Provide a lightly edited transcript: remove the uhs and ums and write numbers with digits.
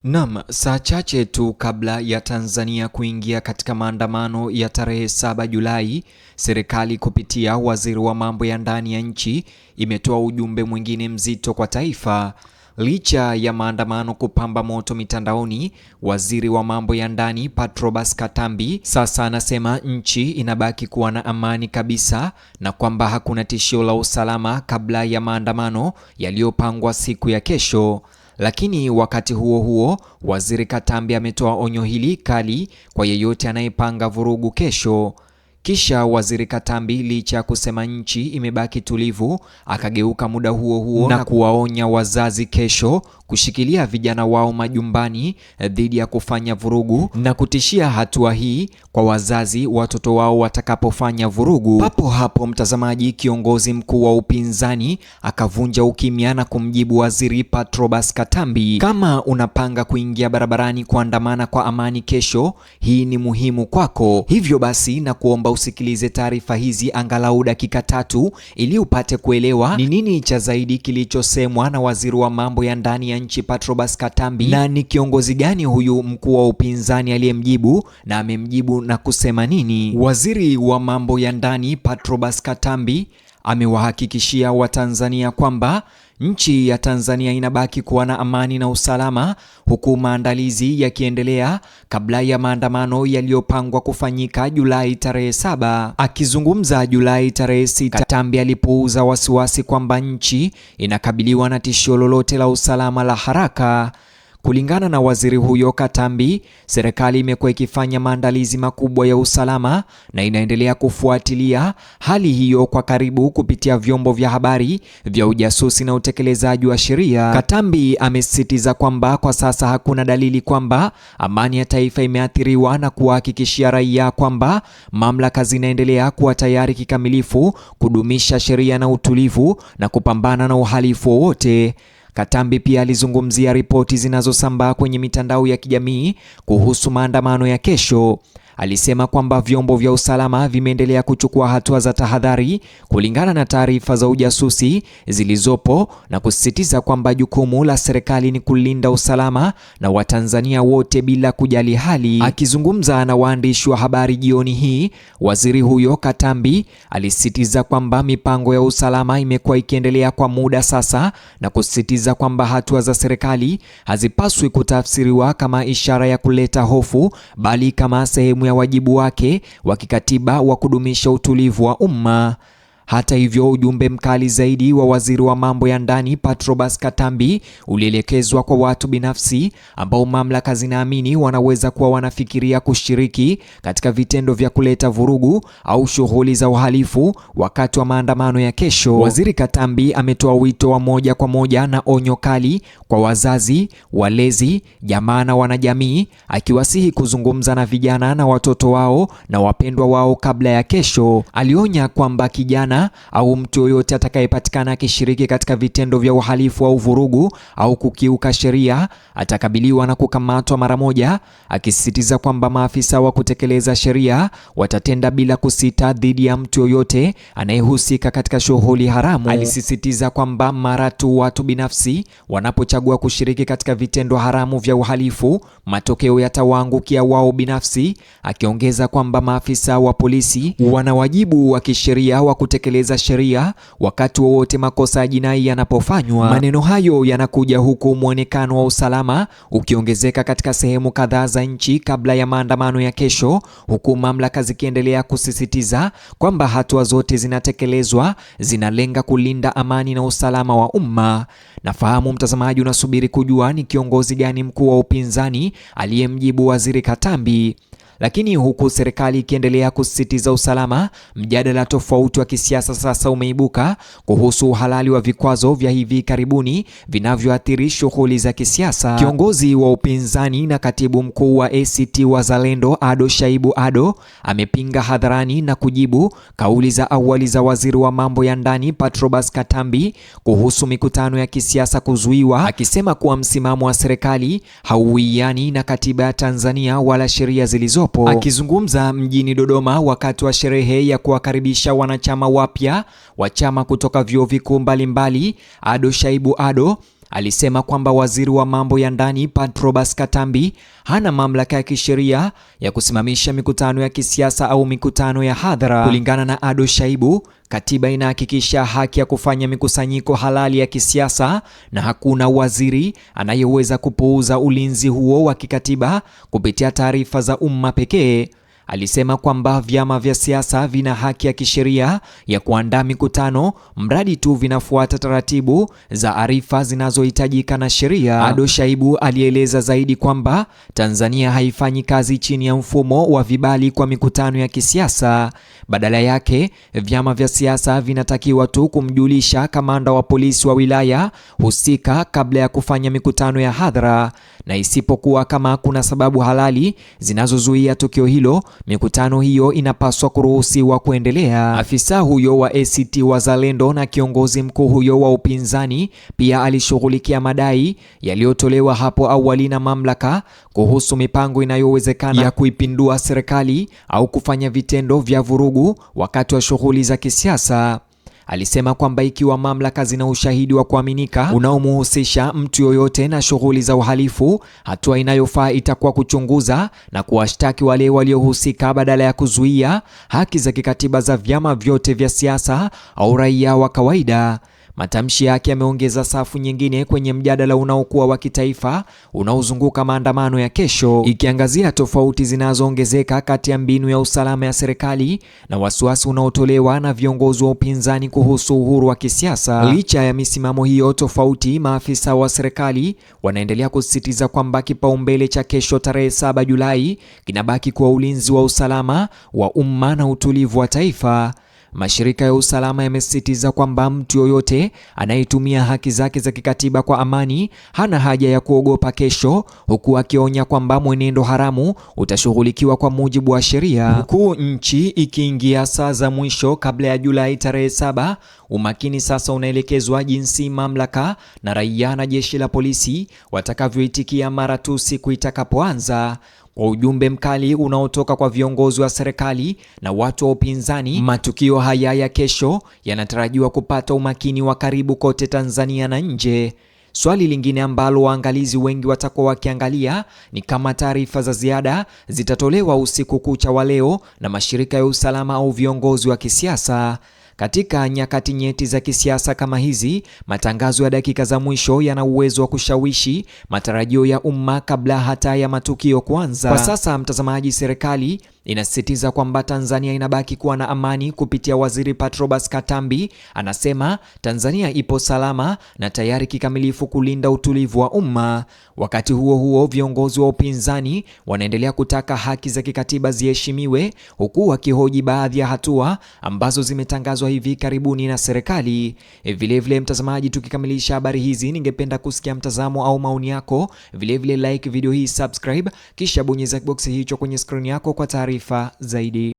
Naam, saa chache tu kabla ya Tanzania kuingia katika maandamano ya tarehe 7 Julai, serikali kupitia waziri wa mambo ya ndani ya nchi imetoa ujumbe mwingine mzito kwa taifa. Licha ya maandamano kupamba moto mitandaoni, waziri wa mambo ya ndani Patrobas Katambi sasa anasema nchi inabaki kuwa na amani kabisa na kwamba hakuna tishio la usalama kabla ya maandamano yaliyopangwa siku ya kesho. Lakini wakati huo huo, waziri Katambi ametoa onyo hili kali kwa yeyote anayepanga vurugu kesho. Kisha waziri Katambi, licha ya kusema nchi imebaki tulivu, akageuka muda huo huo na kuwaonya wazazi kesho kushikilia vijana wao majumbani dhidi ya kufanya vurugu na kutishia hatua hii kwa wazazi watoto wao watakapofanya vurugu. Papo hapo, mtazamaji, kiongozi mkuu wa upinzani akavunja ukimya na kumjibu waziri Patrobas Katambi, kama unapanga kuingia barabarani kuandamana kwa amani kesho, hii ni muhimu kwako. Hivyo basi na kuomba usikilize taarifa hizi angalau dakika 3 ili upate kuelewa ni nini cha zaidi kilichosemwa na waziri wa mambo ya ndani ya nchi Patrobas Katambi, na ni kiongozi gani huyu mkuu wa upinzani aliyemjibu na amemjibu na kusema nini. Waziri wa mambo ya ndani Patrobas Katambi amewahakikishia Watanzania kwamba nchi ya Tanzania inabaki kuwa na amani na usalama, huku maandalizi yakiendelea kabla ya maandamano yaliyopangwa kufanyika Julai tarehe 7. Akizungumza Julai tarehe 6, Katambi alipuuza wasiwasi kwamba nchi inakabiliwa na tishio lolote la usalama la haraka. Kulingana na waziri huyo Katambi, serikali imekuwa ikifanya maandalizi makubwa ya usalama na inaendelea kufuatilia hali hiyo kwa karibu kupitia vyombo vya habari vya ujasusi na utekelezaji wa sheria. Katambi amesisitiza kwamba kwa sasa hakuna dalili kwamba amani ya taifa imeathiriwa na kuhakikishia raia kwamba mamlaka zinaendelea kuwa tayari kikamilifu kudumisha sheria na utulivu na kupambana na uhalifu wowote. Katambi pia alizungumzia ripoti zinazosambaa kwenye mitandao ya kijamii kuhusu maandamano ya kesho. Alisema kwamba vyombo vya usalama vimeendelea kuchukua hatua za tahadhari kulingana na taarifa za ujasusi zilizopo na kusisitiza kwamba jukumu la serikali ni kulinda usalama na Watanzania wote bila kujali hali. Akizungumza na waandishi wa habari jioni hii, waziri huyo Katambi alisisitiza kwamba mipango ya usalama imekuwa ikiendelea kwa muda sasa na kusisitiza kwamba hatua za serikali hazipaswi kutafsiriwa kama ishara ya kuleta hofu, bali kama sehemu ya wajibu wake wa kikatiba wa kudumisha utulivu wa umma. Hata hivyo, ujumbe mkali zaidi wa waziri wa mambo ya ndani Patrobas Katambi ulielekezwa kwa watu binafsi ambao mamlaka zinaamini wanaweza kuwa wanafikiria kushiriki katika vitendo vya kuleta vurugu au shughuli za uhalifu wakati wa maandamano ya kesho. Waziri Katambi ametoa wito wa moja kwa moja na onyo kali kwa wazazi, walezi, jamaa na wanajamii, akiwasihi kuzungumza na vijana na watoto wao na wapendwa wao kabla ya kesho. Alionya kwamba kijana au mtu yoyote atakayepatikana akishiriki katika vitendo vya uhalifu au vurugu au kukiuka sheria atakabiliwa na kukamatwa mara moja, akisisitiza kwamba maafisa wa kutekeleza sheria watatenda bila kusita dhidi ya mtu yoyote anayehusika katika shughuli haramu. Alisisitiza kwamba mara tu watu binafsi wanapochagua kushiriki katika vitendo haramu vya uhalifu, matokeo yatawaangukia wao binafsi, akiongeza kwamba maafisa wa polisi wana wajibu wa kisheria wa kutekeleza sheria wakati wowote makosa ya jinai yanapofanywa. Maneno hayo yanakuja huku muonekano wa usalama ukiongezeka katika sehemu kadhaa za nchi kabla ya maandamano ya kesho, huku mamlaka zikiendelea kusisitiza kwamba hatua zote zinatekelezwa zinalenga kulinda amani na usalama wa umma. Nafahamu mtazamaji unasubiri kujua ni kiongozi gani mkuu wa upinzani aliyemjibu waziri Katambi. Lakini huku serikali ikiendelea kusisitiza usalama, mjadala tofauti wa kisiasa sasa umeibuka kuhusu uhalali wa vikwazo vya hivi karibuni vinavyoathiri shughuli za kisiasa. Kiongozi wa upinzani na katibu mkuu wa ACT Wazalendo Ado Shaibu Ado amepinga hadharani na kujibu kauli za awali za waziri wa mambo ya ndani Patrobas Katambi kuhusu mikutano ya kisiasa kuzuiwa, akisema kuwa msimamo wa serikali hauwiani na katiba ya Tanzania wala sheria zilizopo. Akizungumza mjini Dodoma wakati wa sherehe ya kuwakaribisha wanachama wapya wa chama kutoka vyuo vikuu mbalimbali, Ado Shaibu Ado alisema kwamba waziri wa mambo ya ndani Patrobas Katambi hana mamlaka ya kisheria ya kusimamisha mikutano ya kisiasa au mikutano ya hadhara. Kulingana na Ado Shaibu, katiba inahakikisha haki ya kufanya mikusanyiko halali ya kisiasa na hakuna waziri anayeweza kupuuza ulinzi huo wa kikatiba kupitia taarifa za umma pekee. Alisema kwamba vyama vya siasa vina haki ya kisheria ya kuandaa mikutano mradi tu vinafuata taratibu za arifa zinazohitajika na sheria. Ado Shaibu alieleza zaidi kwamba Tanzania haifanyi kazi chini ya mfumo wa vibali kwa mikutano ya kisiasa. Badala yake, vyama vya siasa vinatakiwa tu kumjulisha kamanda wa polisi wa wilaya husika kabla ya kufanya mikutano ya hadhara, na isipokuwa kama kuna sababu halali zinazozuia tukio hilo, mikutano hiyo inapaswa kuruhusiwa kuendelea. Afisa huyo wa ACT Wazalendo na kiongozi mkuu huyo wa upinzani pia alishughulikia madai yaliyotolewa hapo awali na mamlaka kuhusu mipango inayowezekana ya kuipindua serikali au kufanya vitendo vya vurugu wakati wa shughuli za kisiasa. Alisema kwamba ikiwa mamlaka zina ushahidi wa kuaminika unaomhusisha mtu yoyote na shughuli za uhalifu, hatua inayofaa itakuwa kuchunguza na kuwashtaki wale waliohusika badala ya kuzuia haki za kikatiba za vyama vyote vya siasa au raia wa kawaida. Matamshi yake yameongeza safu nyingine kwenye mjadala unaokuwa wa kitaifa unaozunguka maandamano ya kesho, ikiangazia tofauti zinazoongezeka kati ya mbinu ya usalama ya serikali na wasiwasi unaotolewa na viongozi wa upinzani kuhusu uhuru wa kisiasa. Licha ya misimamo hiyo tofauti, maafisa wa serikali wanaendelea kusisitiza kwamba kipaumbele cha kesho tarehe 7 Julai kinabaki kuwa ulinzi wa usalama wa umma na utulivu wa taifa. Mashirika ya usalama yamesisitiza kwamba mtu yoyote anayetumia haki zake za kikatiba kwa amani hana haja ya kuogopa kesho, huku akionya kwamba mwenendo haramu utashughulikiwa kwa mujibu wa sheria. Huku nchi ikiingia saa za mwisho kabla ya Julai tarehe 7, umakini sasa unaelekezwa jinsi mamlaka na raia na jeshi la polisi watakavyoitikia mara tu siku itakapoanza. Kwa ujumbe mkali unaotoka kwa viongozi wa serikali na watu wa upinzani, matukio haya ya kesho yanatarajiwa kupata umakini wa karibu kote Tanzania na nje. Swali lingine ambalo waangalizi wengi watakuwa wakiangalia ni kama taarifa za ziada zitatolewa usiku kucha wa leo na mashirika ya usalama au viongozi wa kisiasa. Katika nyakati nyeti za kisiasa kama hizi, matangazo ya dakika za mwisho yana uwezo wa kushawishi matarajio ya umma kabla hata ya matukio kuanza. Kwa sasa, mtazamaji, serikali inasisitiza kwamba Tanzania inabaki kuwa na amani kupitia Waziri Patrobas Katambi. Anasema Tanzania ipo salama na tayari kikamilifu kulinda utulivu wa umma. Wakati huo huo, viongozi wa upinzani wanaendelea kutaka haki za kikatiba ziheshimiwe, huku wakihoji baadhi ya hatua ambazo zimetangazwa hivi karibuni na serikali. Vilevile mtazamaji, tukikamilisha habari hizi, ningependa kusikia mtazamo au maoni yako. Vilevile like video hii, subscribe, kisha bonyeza box hicho kwenye screen yako kwa taarifa zaidi.